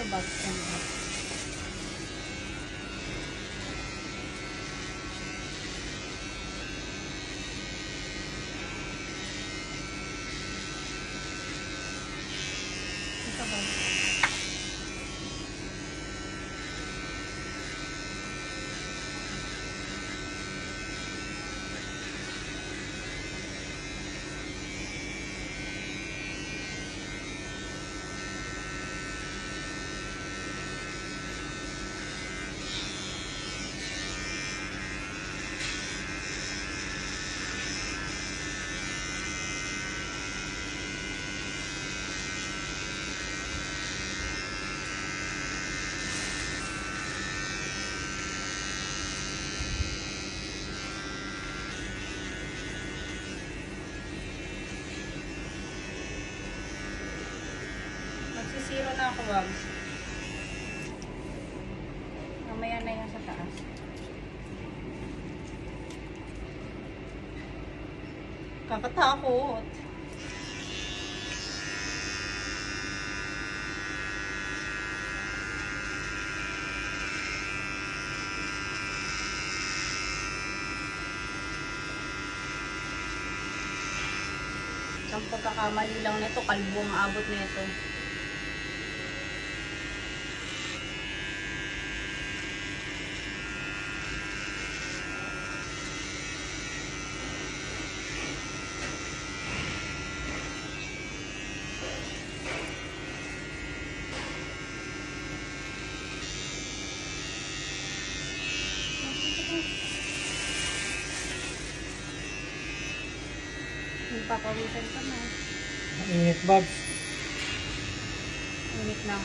sa box. Sa box. Magsisiro na ako, Babs. Mamaya na yan sa taas. Kakatakot. Ang pagkakamali lang nito, kalbo ang abot nito. Papawisan ka na. Init, Babs. Init na.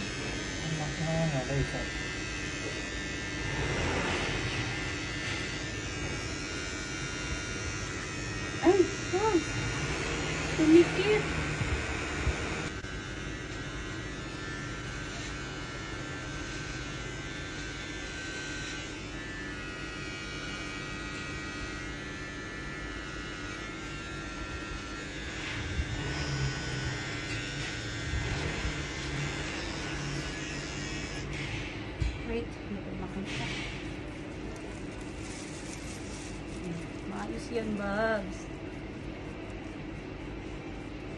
Ay, oh, tumikit. Wait, hindi ko makita. Maayos yan, Babs.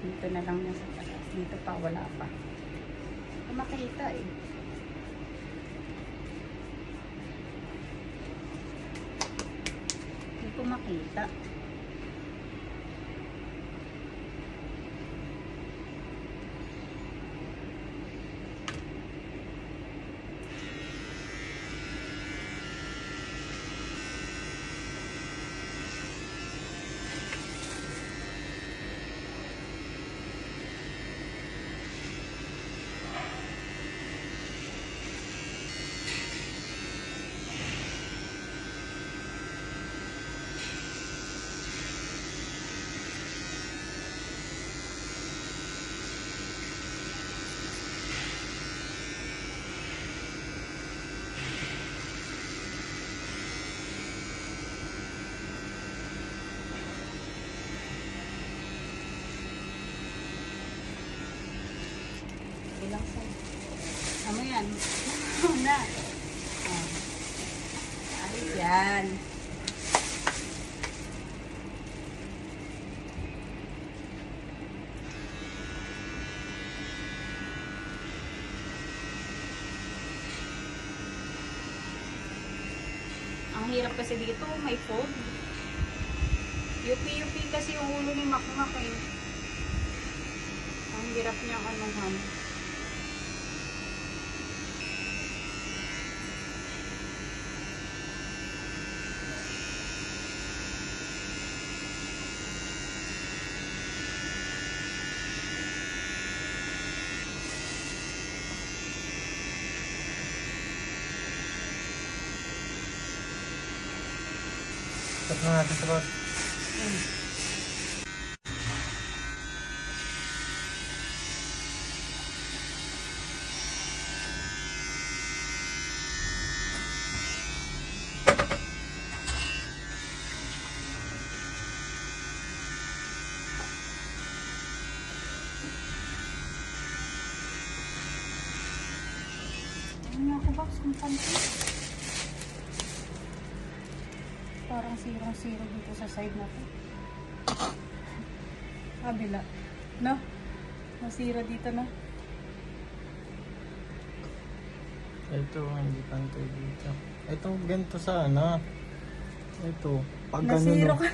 Dito na lang nasa taas. Dito pa, wala pa. Hindi ko makita eh. Hindi ko makita. Ilang sa. Ano yan? Ano na? Ayos yan. Ang hirap kasi dito, may fold. UP kasi yung ulo ni Makmak eh. Ang hirap niya anuhan. Tapos na natin sa Babs. box kung panty. Parang zero dito sa side na to. Kabila. No? Masira dito na. Ito, hindi pantay dito. Ito, ganito sana. Ito, pag Nasiro ganun, ka.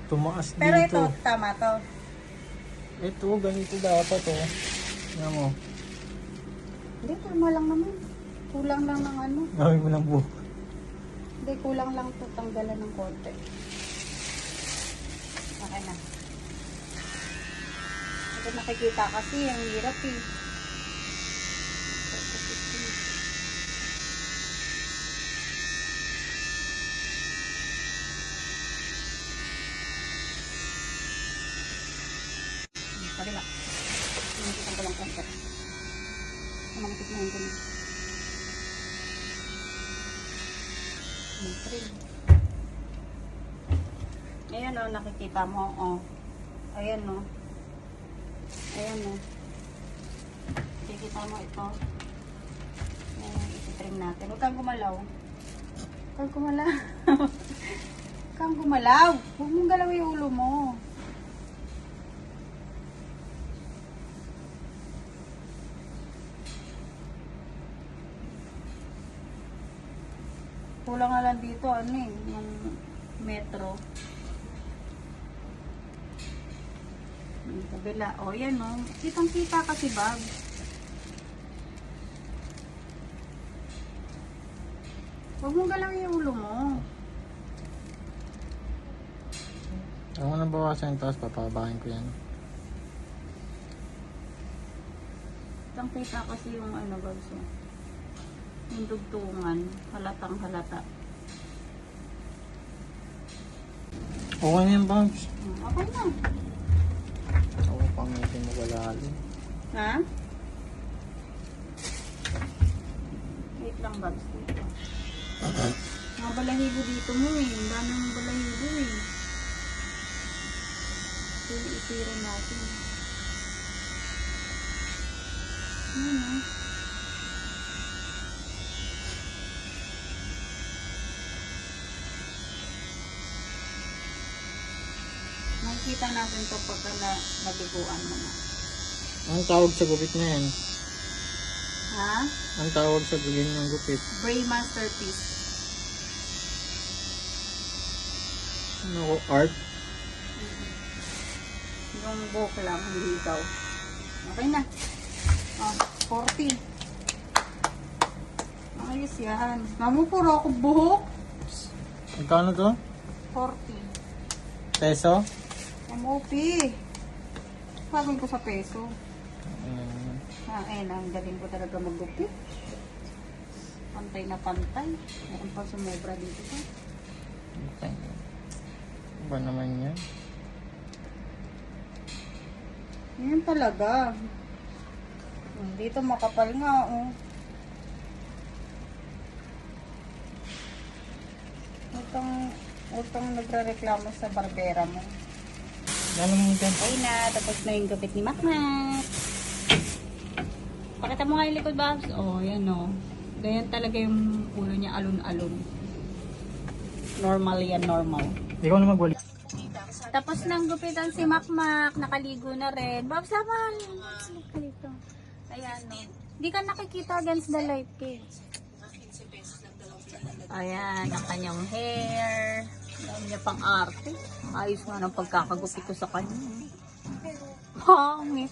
tumaas Pero dito. ito, tama to. Ito, ganito dapat oh. Tingnan mo. Hindi, tama lang naman. Kulang lang ng ano. Gawin mo ng buhok. Hindi, kulang lang to. Tanggalan ng konti. Okay na. Ito nakikita kasi, ang hirap eh. Kabila. Nakikita ko lang konti. Mamangkit na yun ko na. Ayan o, nakikita mo. Oh. Ayan o. Ayan o. Nakikita mo ito. Ayan, iti-trim natin. Huwag kang gumalaw. Huwag kang gumalaw. Huwag kang gumalaw. Huwag mong galaw yung ulo mo. Kulang na lang dito, ano eh, yung metro. Yung kabila. O, yan o. Kitang-kita kasi, Bob. Huwag mong galawin yung ulo mo. Ako na bawasan yung taas, papabahin ko yan. Kitang-kita kasi yung ano, Bob. So, yung dugtungan. Halatang halata. Okay na yan, Babs. Okay na. Ako pa medyo magalalim. Ha? Wait lang, Babs. Dito. Mga balahibo dito mo eh. Ang dami ng balahibo eh. Itira natin. Ano? Makikita natin to pagka nabiguan mo na. Anong tawag sa gupit na yan? Ha? Anong tawag sa gulin ng gupit? Bray masterpiece. Ano ko? Art? Yung buhok lang, hindi ikaw. Okay na. Oh, 40. Ayos yan. Mamu, puro ako buhok. Magkano to? 40. Peso? MOP. Pagod ko sa peso. Ayun, ang galing ko talaga maggupit. Pantay na pantay. Meron pa sumobra dito pa. Okay. Ba naman yan? Yan talaga. Dito makapal nga, oh. Utang nagre-reklamo sa barbera mo. Ano mo dyan? Okay na, tapos na yung gupit ni Makmak. Pakita mo nga yung likod, Babs. Oh, yan oh. Ganyan talaga yung ulo niya, alon-alon. Normal yan, normal. Ikaw na magwali. Tapos nang gupitan si Makmak, nakaligo na rin. Babs, naman. Dito. Ayan, no. Hindi ka nakikita against the light, eh. Ayan, ang kanyang hair. Ayan niya pang arte. Ayos nga ng pagkakagupit ko sa kanya. Pangit.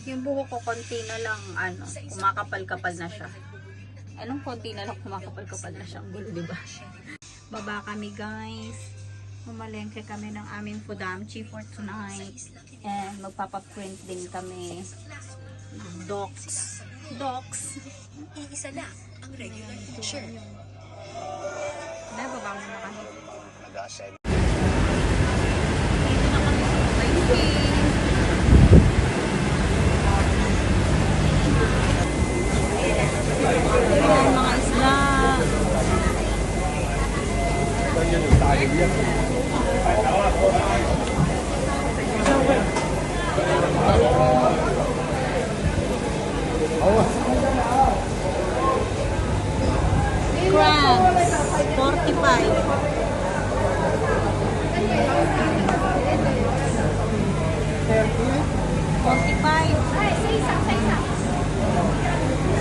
Yung buhok ko, konti na lang, ano, kumakapal-kapal na siya. Anong konti na lang, kumakapal-kapal na siya. Ang gulo, diba? Baba kami, guys. Mamalengke kami ng aming Fudamchi for tonight. And magpapaprint din kami ng docs. Docs. Isa na ang regular picture. Dahil baba muna kami. Nag-ascend. Dito na kami sa Bayway. Ayan, mga isla. Oh. 45.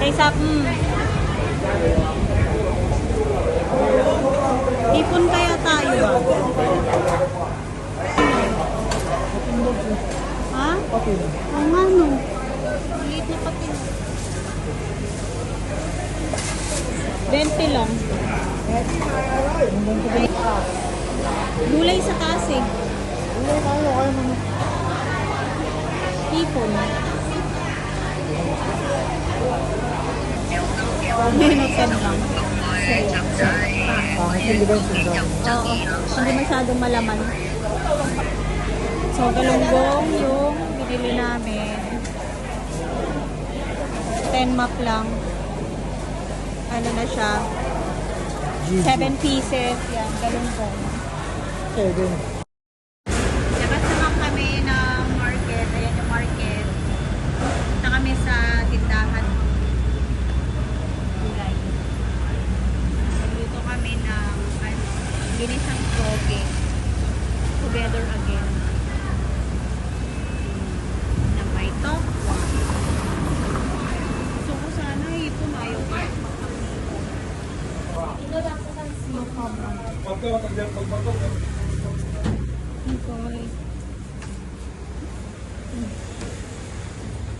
Sa isa, Ipon kaya tayo ba? Ha? Okay. Oo nga no. Maliit na pati. 20 lang. Gulay sa kasi. Hindi tayo, kaya mo. Ipon. Minutan lang. Hindi ba yung sundang? Oo. Hindi masyadong malaman. So, galunggong yung binili namin. 10 map lang. Ano na siya? 7 pieces. Yan, galunggong. 7. Labas naman kami ng market. Ayan yung market. Punta kami sa tindahan. Gulay. Nagluto kami ng ginisang toge. Together again. Na may tokwa. Gusto ko sana ito mayo. Okay.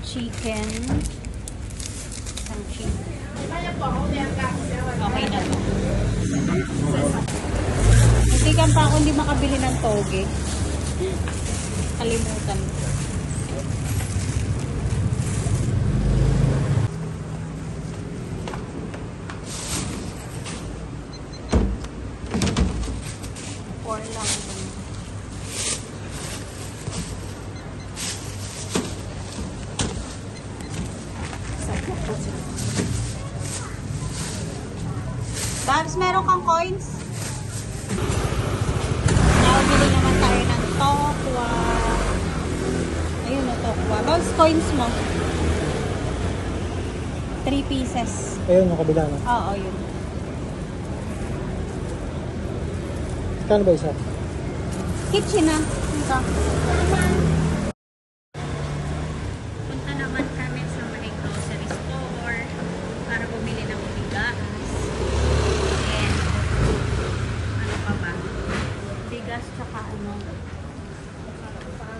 Chicken. Isang chicken. Okay na to. Hindi pa ako hindi makabili ng toge. Kalimutan. Or lang. Babs, meron kang coins? Nakabili naman tayo ng tokwa. Ayun na tokwa. Babs, coins mo. 3 pieces. Ayun, yung kabila, no? Oo, yun. Kano ba isa? Kitchen na. Ito. Punta naman kami sa may grocery store para bumili ng bigas. And ano pa ba? Bigas tsaka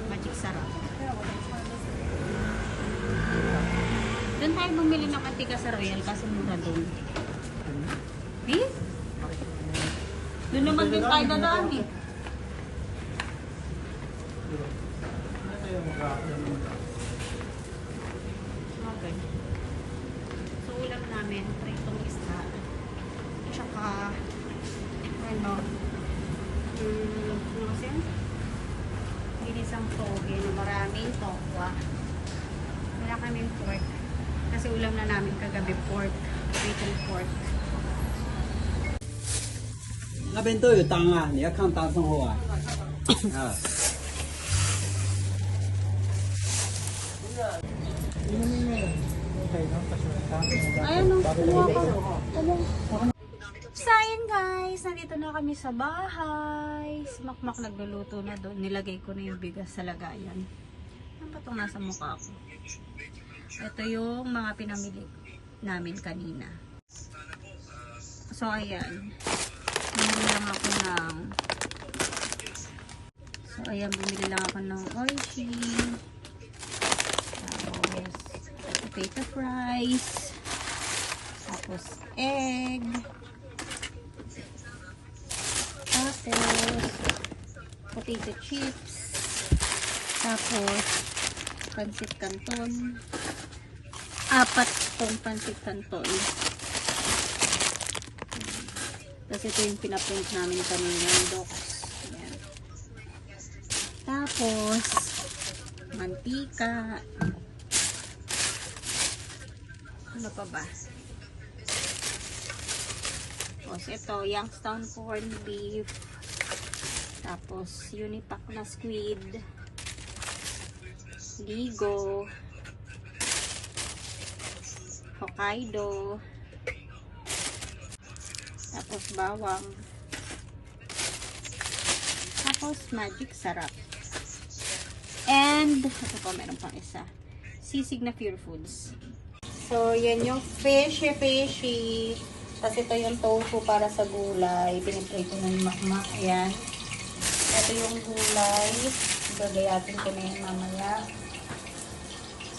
magic sarap. Doon tayo bumili ng antika sa Royal kasi mura doon. Eh? Doon naman din tayo dadaan eh. Okay. So, ulam namin, pritong isda. Tsaka, ano kasi yan? Ginisang toge na maraming tokwa. Wala kaming pork. Kasi ulam na namin kagabi pork. Pritong pork. 那边都有单啊，你要看单送货啊。啊， Okay, no? Ayan o, kumuha ka. So, ayun guys, nandito na kami sa bahay. Si Makmak nagluluto na doon. Nilagay ko na yung bigas sa lagayan. Ano ba itong nasa mukha ko? Ito yung mga pinamili namin kanina. So, ayan. Bumili lang ako ng bumili lang ako ng oishi. Tapos, potato fries. Tapos, egg. Tapos, potato chips. Tapos, pancit canton. 4 tong pancit canton. Kasi ito yung pinaprint namin kanina yung docs. Ayan. Tapos, mantika. Ano pa ba? Tapos ito, Youngstown corned beef. Tapos, Unipack na squid. Ligo. Hokkaido. Tapos bawang. Tapos, magic sarap. And, ito po, meron pang isa. Sisig na Pure Foods. So, yan yung fishy. Tapos ito yung tofu para sa gulay. Piniprito ng makmak. Ayan. Ito yung gulay. Gagayatin ko na yung mamaya.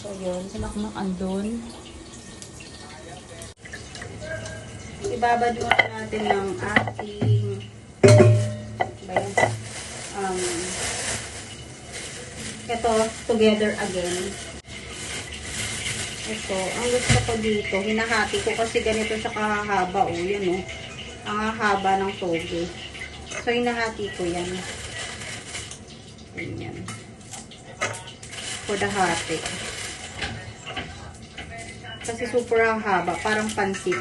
So, yun. Sinakmak andun. Ibabad natin ng ating ito, together again. Ito, ang gusto ko dito, hinahati ko kasi ganito siya kahaba. O, yan o. Ang haba ng toge. So, hinahati ko yan. Ganyan. For the hati. Kasi super haba. Parang pansit.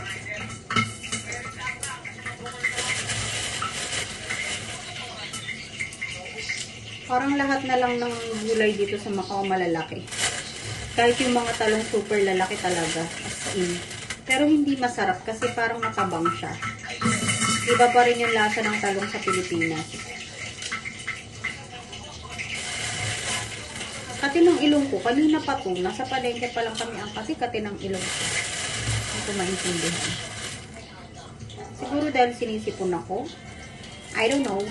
Parang lahat na lang ng gulay dito sa Macau malalaki. Kahit yung mga talong super lalaki talaga. As in. Pero hindi masarap kasi parang matabang siya. Iba pa rin yung lasa ng talong sa Pilipinas. Kati ng ilong ko, kanina pa to. Nasa palengke pa lang kami ang kasi kati ng ilong ko. Hindi ko maintindihan. Siguro dahil sinisipon ako. I don't know.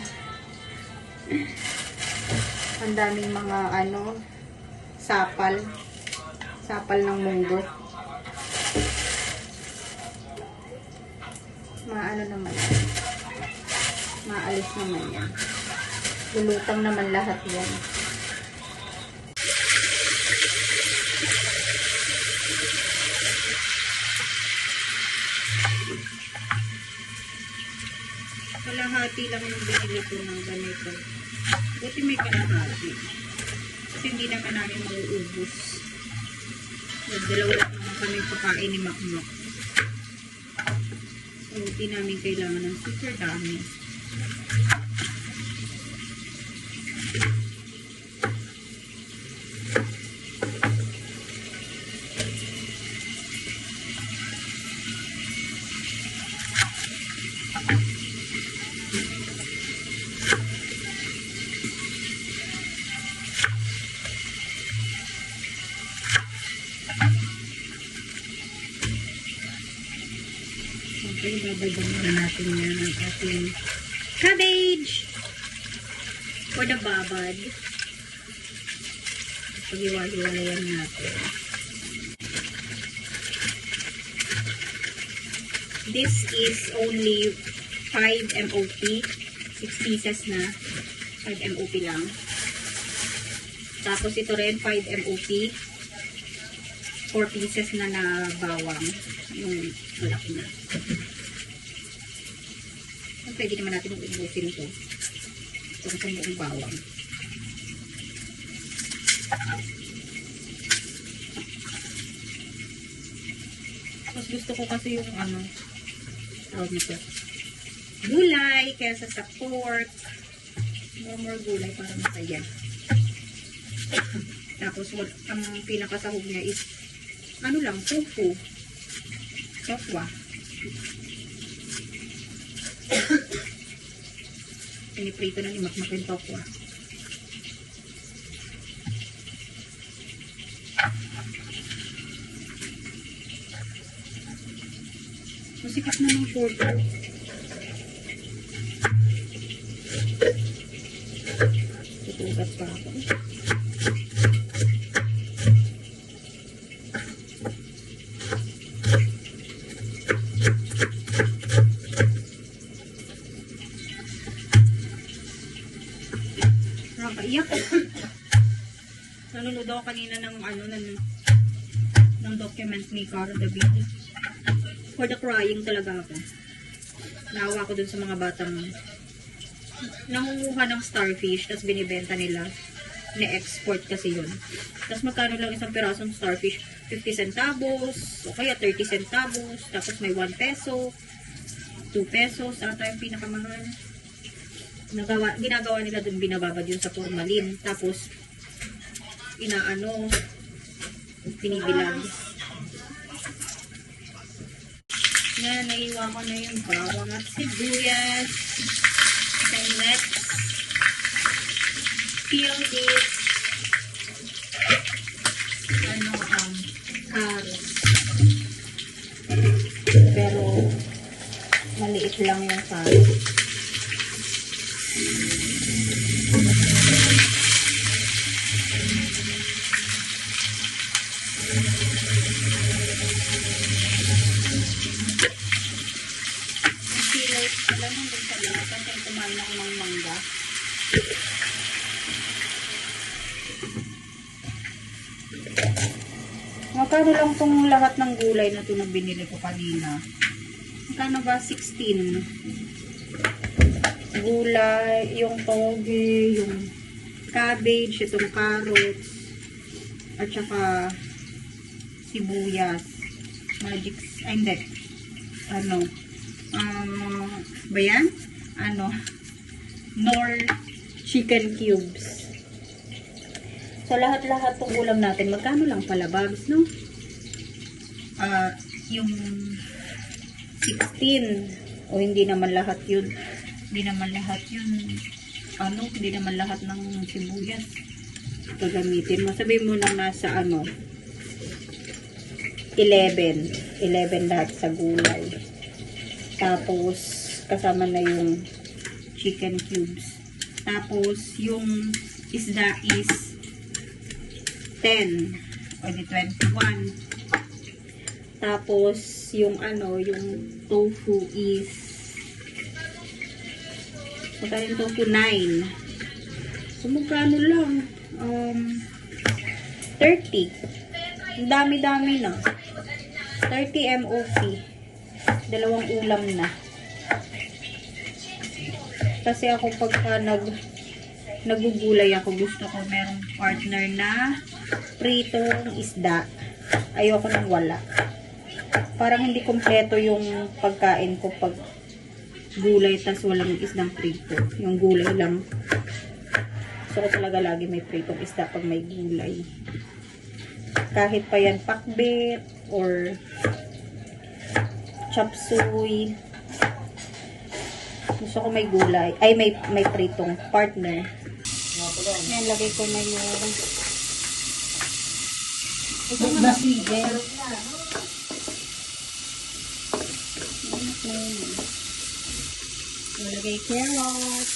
Ang daming mga sapal ng munggo. Maano naman yan. Maalis naman yan. Lulutang naman lahat yan. Kalahati lang yung binili ko ng ganito. Buti may kalahati. Kasi hindi naman namin mauubos. Dalawa lang naman kami pakain ni Makmak. So, hindi namin kailangan ng super dami. Okay, babagyan muna natin yan ang ating cabbage for the babad. Pag-iwala-iwalayan natin. This is only 5 MOP. 6 pieces na. 5 MOP lang. Tapos ito rin 5 MOP. 4 pieces na na bawang. Yung malaki na. Pwede naman natin ubusin ito. Ito sa buong bawang. Mas gusto ko kasi yung tawag nito. Gulay kaysa sa pork. More gulay para masaya. Tapos ang pinakasahog niya is tofu. Tokwa. Piniprito na ni Makmak yung tokwa. Masikat na ng short. Tutugat pa ako. Nakakaiyak. Nanonood ako kanina ng document ni Cara David. For the crying talaga ako. Naawa ko dun sa mga batang nangunguha ng starfish tapos binibenta nila. Na-export kasi yun. Tapos magkano lang isang pirasong starfish? 50 centavos o kaya 30 centavos. Tapos may 1 peso, 2 pesos. Ano tayong pinakamahal? Ginagawa nila dun, binababad yun sa formalin. Tapos binibilang. Yan, naiwa ko na yung bawang at sibuyas. And let's Kasi kumain ako ng mangga. Magkano lang tong lahat ng gulay na ito na binili ko kanina? Magkano ba? 16. Gulay, yung toge, yung cabbage, itong carrots, at saka sibuyas. Magic, ay hindi. Ano? Ba yan? Ano? Nor chicken cubes. So, lahat-lahat itong ulam natin, magkano lang pala, Babs, no? Yung 16. O, hindi naman lahat yun. Hindi naman lahat yun. Hindi naman lahat ng sibuyas. Ito gamitin mo. Sabihin mo na nasa 11. 11 lahat sa gulay. Tapos, kasama na yung chicken cubes. Tapos, yung isda is 10 o di 21. Tapos yung yung tofu is magkano yung tofu 9. So magkano lang 30. Ang dami-dami na. 30 MOP. Dalawang ulam na. Kasi ako pagka nagugulay ako, gusto ko merong partner na pritong isda. Ayoko nang wala. Parang hindi kompleto yung pagkain ko pag gulay tas walang isdang prito. Yung gulay lang. So, talaga lagi may pritong isda pag may gulay. Kahit pa yan pakbet or chop suey. Gusto ko may gulay. Ay, may pritong partner. Yan, lagay ko na yung ito na sige. Lagay carrot.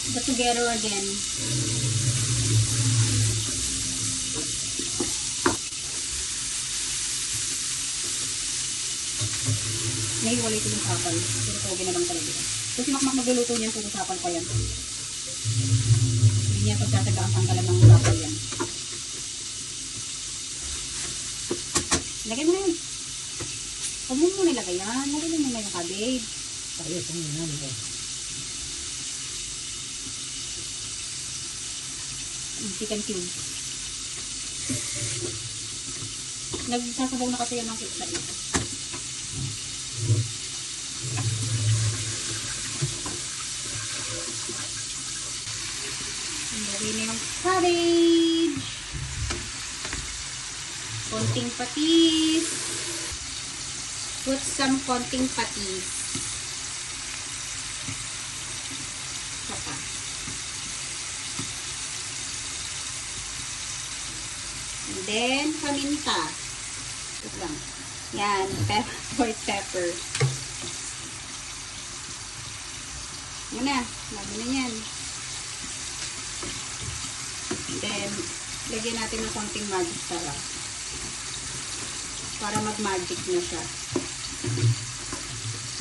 But together again. Nahiwalay ko yung sapal. Pero toge na lang talaga. So si Makmak magluluto niyan, puro sapal pa yan. Hindi niya pagsasagaan tanggalan ng sapal yan. Lagay mo na yun. Huwag mo muna ilagay yan. Lagay mo muna yung cabbage. Ayos, ang yan. Chicken cube. Nagsasabaw na kasi yan ng kitsa. Lagay na yung cabbage. Konting patis. Put some konting patis. Saka. And then, paminta. Ito lang. Yan. White pepper. Yan na. Lagi na yan. Then, lagyan natin ng konting magic sarap. Para mag-magic na siya.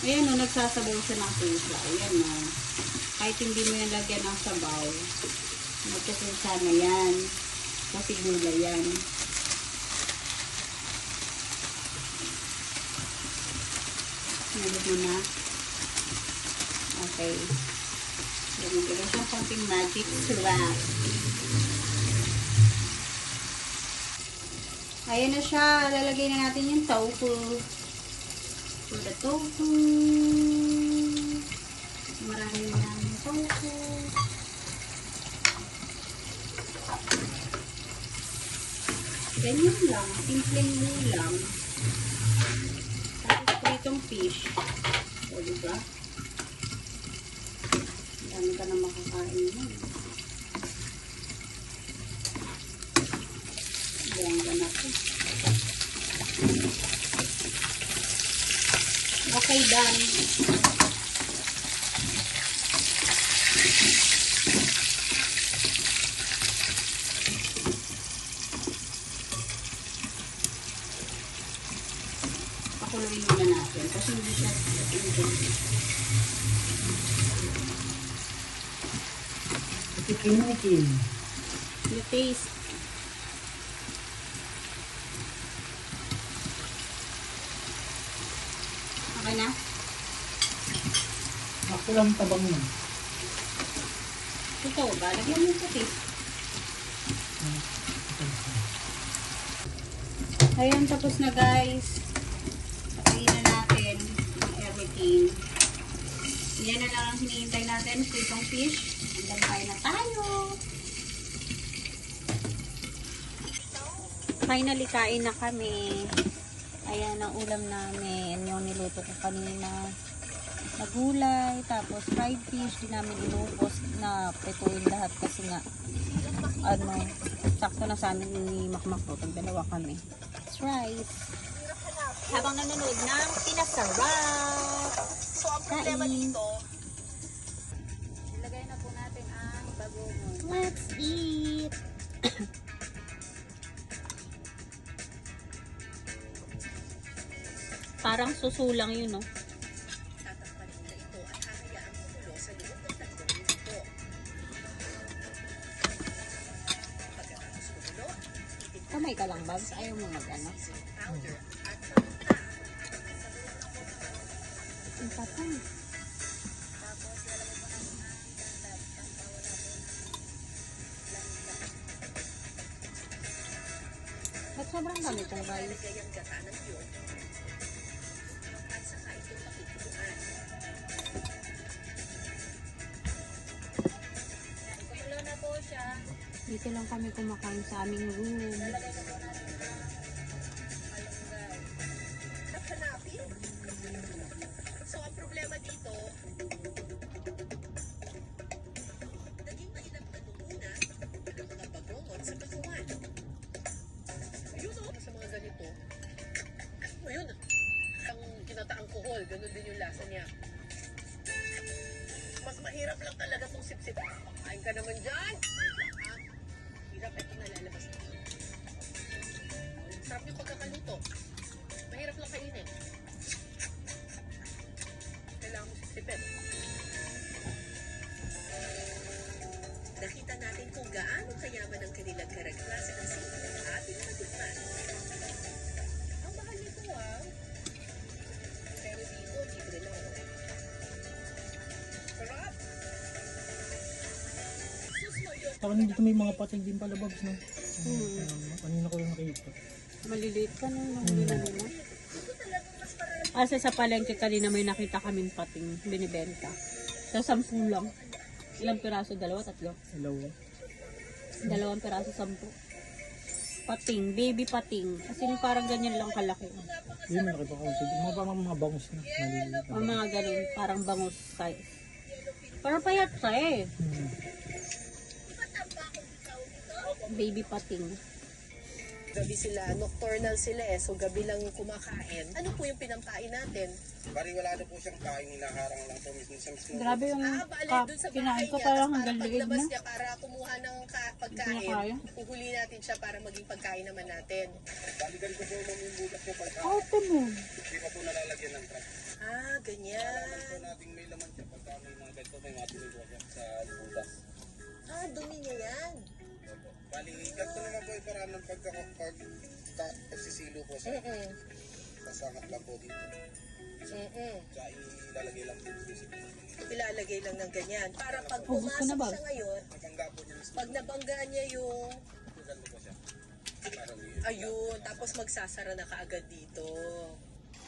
Ayan o, nagsasabaw siya ng pusa. Ayan o. Kahit hindi mo yan lagyan ng sabaw, magpupusa na yan. Kasi gulay yan. Nalog mo na. Okay. Lagyan siya konting magic sarap. Ayan na siya. Lalagay na natin yung tofu. For the tofu. Marami na namin yung tofu. Ganyan lang. Simpleng ulam. Tapos pritong fish. O, diba? Dami ka na makakain mo. Bongga na po. Okay, done. Pakuluin muna natin kasi hindi siya Tikim-tikim. yung taste. Okay na? Ako lang tabang nun. Ito, balagyan mo puti. Ayan, tapos na guys. Patayin na natin ang everything. Yan na lang ang hinihintay natin. Itong fish. Hanggang kain na tayo. Finally, kain na kami. Ayan ang ulam namin. Yung niluto ko kanina. Na gulay, tapos fried fish. Di namin inubos na petuin lahat kasi nga sakto na sa amin ni Makmak to. Dalawa kami. It's rice. Habang nanonood ng pinasarap. So, ang problema dito, Ilagay na po natin ang bagoong. Let's eat! Parang susulang yun, no? tatakpan nila ito at hahayaang kumulo sa loob ng 3 minuto. Pagkatapos kumulo, Kamay ka lang, Babs. Ayaw mo mag-ano. seasoning powder at paminta. Ang patay. Ba't sobrang dami ito, guys? Lalagay ang gata ng yolk at saka ito pakikuluan. Kumulo na po siya. Dito lang kami kumakain sa aming room. At hanapin. So, ang problema dito, naging mainam na muna ang mga bagongon sa kakuan. Ayun o, sa mga ganito. Ayun, ang kinataang kuhol, ganun din yung lasa niya. Mas mahirap lang talaga itong sip-sip. Kain ka naman dyan. Hirap ito nalalabas na. Sarap yung pagkakaluto. Mahirap lang kainin. Kailangan mo sisipin. Nakita natin kung gaano kayaman ang kanilang klase ng sipin at ating natikman. Ang mahal nito Pero dito, libre lang. Sarap! Sus Mario! Saka dito may mga pating din pala, Babs, no? Kanina ko lang nakita. Maliliit ka na yung hindi na nila. Kasi sa palengke kanina may nakita kaming pating binibenta. Sa 10 lang. Ilang piraso? 2, 3? Hello. 2 piraso, 10. Pating, baby pating. Kasi parang ganyan lang kalaki. Yun, nakita ko. Mga parang mga bangus na. Maliliit. O mga ganun, parang bangus size. Parang payat siya eh. Baby pating. Gabi sila, nocturnal sila so gabi lang kumakain. Ano po yung pinampain natin? Bari wala na po siyang kain, hinaharang lang po mismo sa mismo. Grabe yung Bale, dun sa kinain bahay ko niya, parang tapos hanggang para liig paglabas na. niya para kumuha ng Hindi na kaya. pagkain, uhuli natin siya para maging pagkain naman natin. Bali ganito po ma'am yung butas niya pagka Ate mo. hindi pa po nalalagyan ng trap. Ganyan. Po nating may laman siya pagka may mga ganito, may mga tuloy siya sa butas. Dumi niya yan. Opo. Bali, ganito naman po yung paraan ng pagsisilo po sa kasangat lang po dito. Tsaka ilalagay lang po dito. Ilalagay lang ng ganyan. Para pag Ubus ko na pumasok ba? siya ngayon, Napangga po niya mismo. pag nabangga niya yung Ganito po siya. Parang ayun, tapos magsasara na kaagad dito.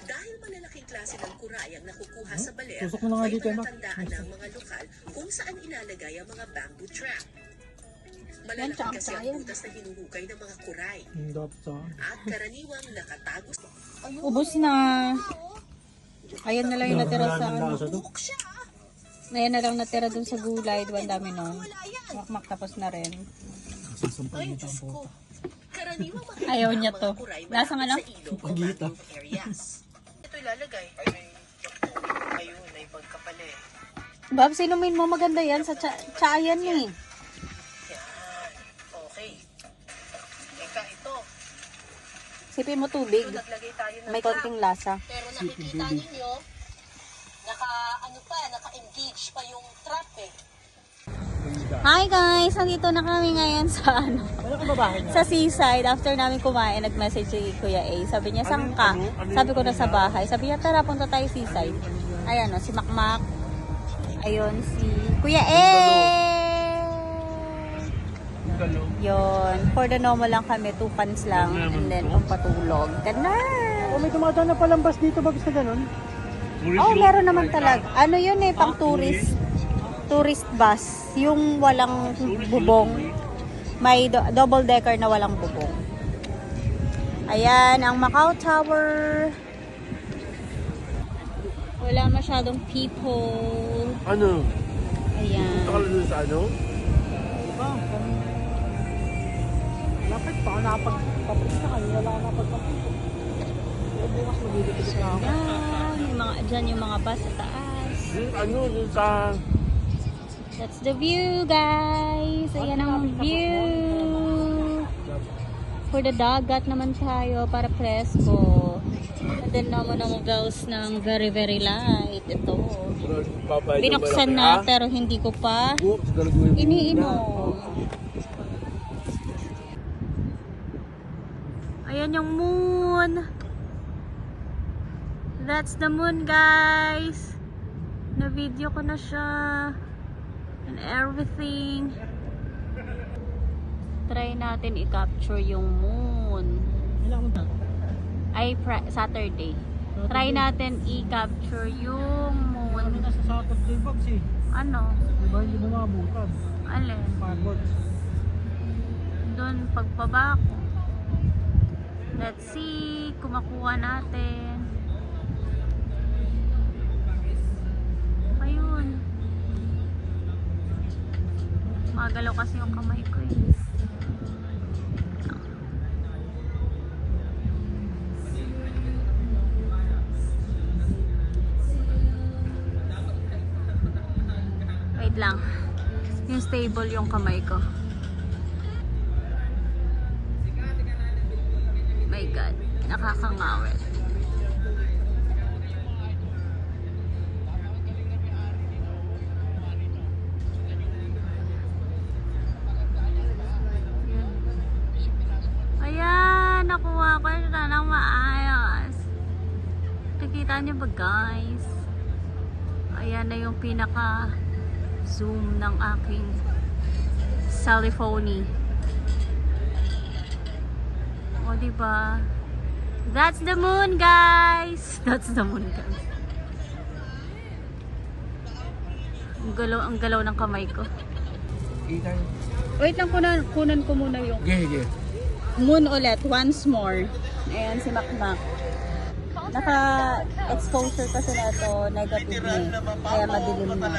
Dahil malalaking klase ng kuray ang nakukuha sa baler, Tusok mo na nga may dito, Mak. palatandaan ng mga lokal kung saan ilalagay ang mga bamboo trap. Yan, Malalaki tsaka kasi ang tayo. butas na hinuhukay ng mga kuray Yung dapat sa... at karaniwang nakatago. Ubus na. Ayan na lang yung natira sa ano. lasa to. Buhok siya Ayan na lang natira dun sa gulay. Diba ang dami nun. Makmak tapos na rin. Sasampal Ay, mo Diyos ang ko. puta. Karaniwang makikita Ayaw niya ang mga to. kuray Lasang malapit ano? sa ilog o Pagita. mangrove areas. Ito ilalagay. Ayun, ay pagkapala eh. Babs, inumin mo. Maganda yan. Sa tsaa yan eh. Yan. Okay. Eka, ito. Sipin mo tubig. Ito, naglagay tayo ng May konting lasa. Pero nakikita ninyo, naka-engage pa yung trap eh. Hi guys! Nandito na kami ngayon sa ano, Wala ka babae na? sa seaside. After namin kumain, nag-message si Kuya A. Sabi niya, saan ka? Sabi ko na sa bahay. Sabi niya, tara, punta tayo seaside. Ayan o, si Makmak. Ayun, si Kuya A! Yun. For the normal lang kami, 2 cans lang. And then, pampatulog. Ganda! Oh, may dumadaan na palambas dito, Babs, na ganun. Oh, meron naman talaga. Ano yun eh, pang tourist. Tourist bus. Yung walang bubong. May double decker na walang bubong. Ayan, ang Macau Tower. Wala masyadong people. Ano? Ayan. Ito ka lang sa ano? Diba? Lapit pa, nakapag-papris na kanina lang ako napag-papris. Bukas magigipit na ako. Ayan, yung mga, dyan yung mga bus sa taas. Ano, dun sa... That's the view, guys. Ayan ang view. For the dagat naman tayo para presko. And then naman ang girls ng very very light. Ito. Binuksan na pero hindi ko pa iniinom. Ayan yung moon. That's the moon, guys. Na-video ko na siya. And everything. Try natin i-capture yung moon. Kailangan mo na. Ay, Saturday. Try natin i-capture yung Kami moon. na sa Saturday, Babs eh. Ano? Diba hindi mo mabutan? Alin? Fireworks. Doon pagpaba ko. Let's see. Kumakuha natin. Ayun. Magalaw kasi yung kamay ko eh. Wait lang. Yung stable yung kamay ko. My God. Nakakangawit. Ayan, nakuha ko siya ng maayos. Nakikita niyo ba, guys? Ayan na yung pinaka zoom ng aking cellphone. O, diba? That's the moon, guys! That's the moon, guys. Ang galaw ng kamay ko. Wait lang, kunan ko muna yung moon ulit, once more. Ayan, si Makmak. Naka-exposure kasi na ito, negative na eh. Kaya madilim na.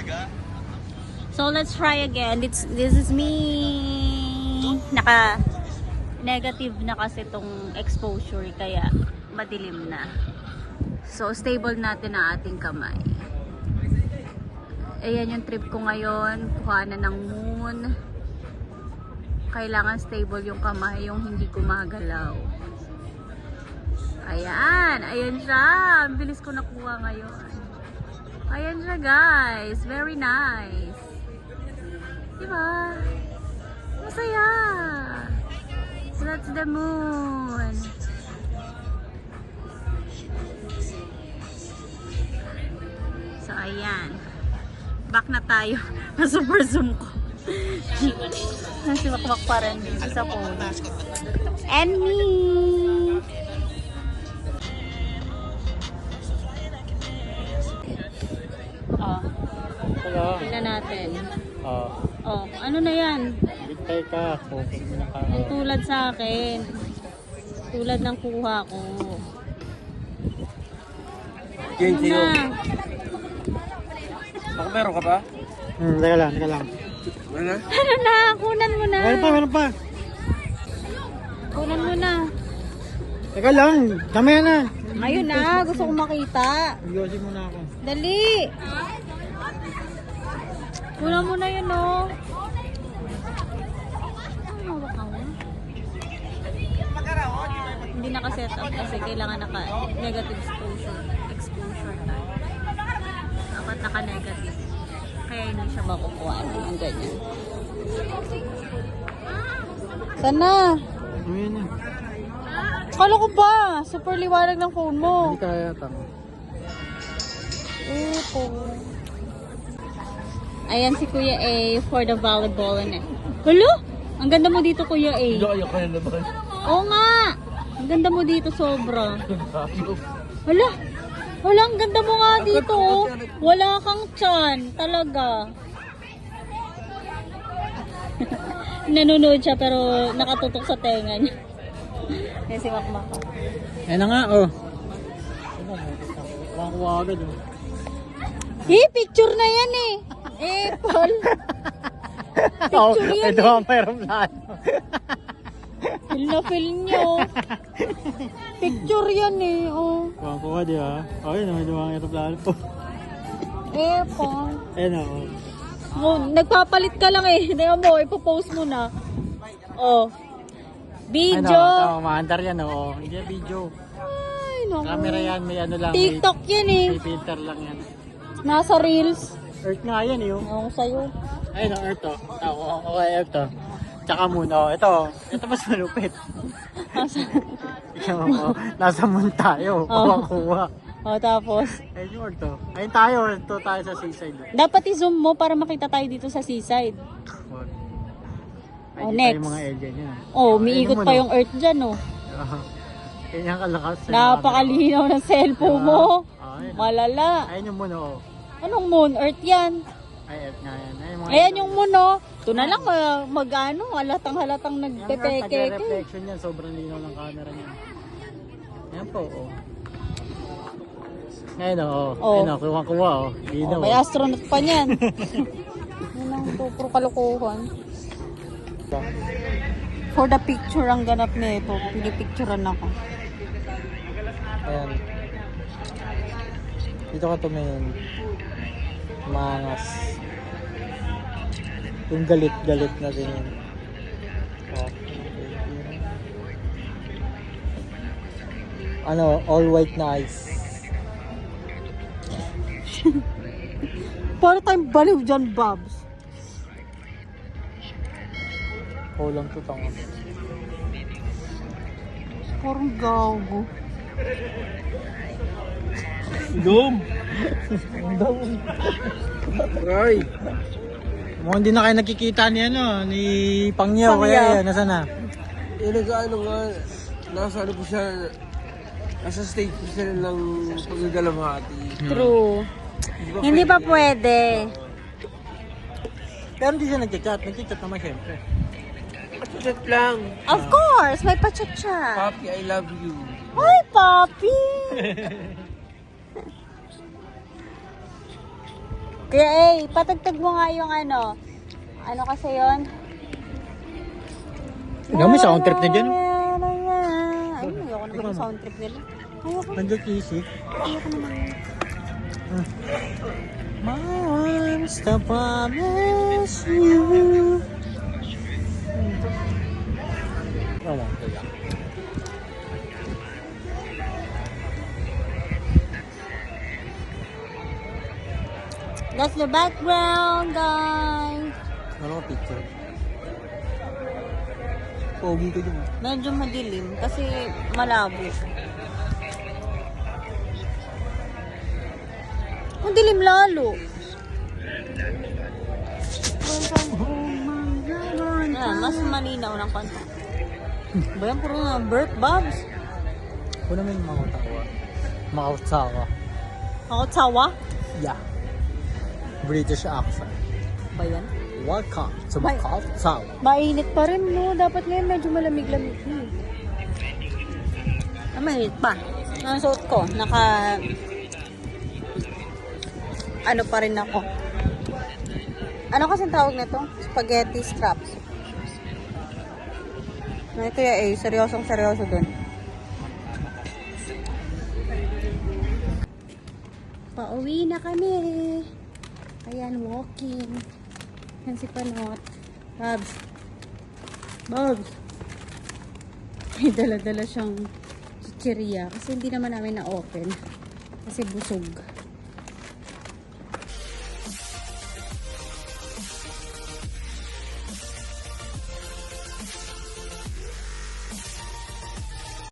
So, let's try again. This is me. Naka-negative na kasi itong exposure, kaya madilim na. So, stable natin ang ating kamay. Ayan yung trip ko ngayon. Kuhanan ng moon. Kailangan stable yung kamay, yung hindi gumagalaw. Ayan. Ayan siya. Ang bilis ko nakuha ngayon. Ayan siya, guys. Very nice. Diba? Masaya. That's the moon. So, ayan. Back na tayo. Super zoom ko. Si Makmak pa rin dito sa phone. And me. Oh. Hello. Tingnan natin. Oh. Oh, ano na yan? Bintay ka. Focus mo na ka. Ang tulad sa akin. Tulad ng kuha ko. Ano na? Baka meron ka pa? Teka lang. Wala? Ano na? Kunan mo na. Meron pa. Kunan mo na. Teka lang, kamaya na. Ngayon na, gusto ko makita. Yosin mo na ako. Dali! Kunan mo na yun, oh. Hindi naka-set up kasi kailangan naka-negative exposure tayo. Dapat naka-negative. Kaya hindi siya makukuha ng ganyan. Sana? Ayan na. Kala ko ba? Super liwanag ng phone mo. Hindi kaya tama. Epo. Ayan si Kuya A for the volleyball and it. Hello? Ang ganda mo dito, Kuya A. Ayaw ka na naman. Oo nga. Ang ganda mo dito, sobra. Hala. Wala, ang ganda mo nga dito, oh. Wala kang tiyan. Talaga. Nanonood siya pero nakatutok sa tenga niya. Yan si Makmak. Ayan na nga, oh. Kuha agad, oh. Picture na yan eh. Paul. Picture yan Ito ang mayroong plano. Feel na feel nyo. Picture yan eh, oh. Kuha, di ba? Oh, yun, may dumang aeroplano po. Paul. Ayan na, oh. Oh, nagpapalit ka lang eh. Tingnan mo, ipopost mo na. Oh. Video. Ano, maandar yan, oh. Hindi yan video. Ay, naku. Camera yan, may ano lang. TikTok yan eh. May filter lang yan. Nasa Reels. Earth nga yan, eh, oh. Ewan ko sa'yo. Ayun, oh, Earth, oh. Okay, Earth, oh. Tsaka moon, oh. Ito mas malupit. Nasa moon tayo. Kuha. Oh, tapos. Ayun yung Earth, oh. Ayun tayo, ito tayo sa seaside. Dapat i-zoom mo para makita tayo dito sa seaside. Wag. Oh, Ayun next. yung mga alien yan. Oh, umiikot pa yung Earth dyan, oh. Yan yung kalakas. Napakalinaw ng cellphone mo. Ayun. Malala. Ayun yung moon, oh. Anong moon? Earth yan. Ay, Earth nga yan. Ayun, mga Ayan yung moon, oh. Ito na lang, mag-ano, halatang nagpepeke. Nagre-reflection yan. Sobrang linaw ng camera niya. Yan po, oh. Ayun, oh. Oh. Ayun, oh. Kuha, oh. Linaw, May oh. astronaut pa niyan. Yun ang puro kalokohan. For the picture ang ganap nito. Pinipicturean ako. Ayan. Dito ka tumingin. Mangas. Yung galit-galit na din yun. Oh. Ano, all white na eyes. Para tayong baliw dyan, Babs. Kulang to tanga. Parang gago. Dom! Dom! Right! Mukhang hindi na kayo nakikita ni ano, ni Pangyaw. Kaya yan, nasa na? Nag-ano nga, nasa ano po siya, nasa stage po siya ng pagagalamhati. True. Hindi pa pwede. Pero hindi siya nag-chat. Nag-chat naman syempre. Chat lang. Of course, may pa-chat siya. Papi, I love you. Hi, Papi! Kaya patagtag mo nga yung ano. Ano kasi yon? Tignan mo, sound trip na dyan. Ay, ayoko na ba sound trip nila? Ayoko. Nandun easy. Ayoko naman. Wants to promise you. Tama, kaya. That's the background, guys. Ano ka picture? Pogi ko dyan. Medyo madilim kasi malabo. Ang dilim lalo. Yan, mas malinaw ng konti. Ba yan, puro nga birth bobs. Ako naman yung makutawa. Makutawa. Ako tsawa? Yeah. British accent. Ba yan? Welcome to Bye. Makutawa. Mainit pa rin, no? Dapat ngayon medyo malamig-lamig. Mainit pa. Ang suot ko, ano pa rin ako. Ano kasing tawag nito? Spaghetti straps. Ay, Kuya A, seryosong seryoso dun. Pauwi na kami. Ayan, walking. Yan si Panot. Babs. Babs. May dala-dala siyang chichirya. Kasi hindi naman namin na-open. Kasi busog.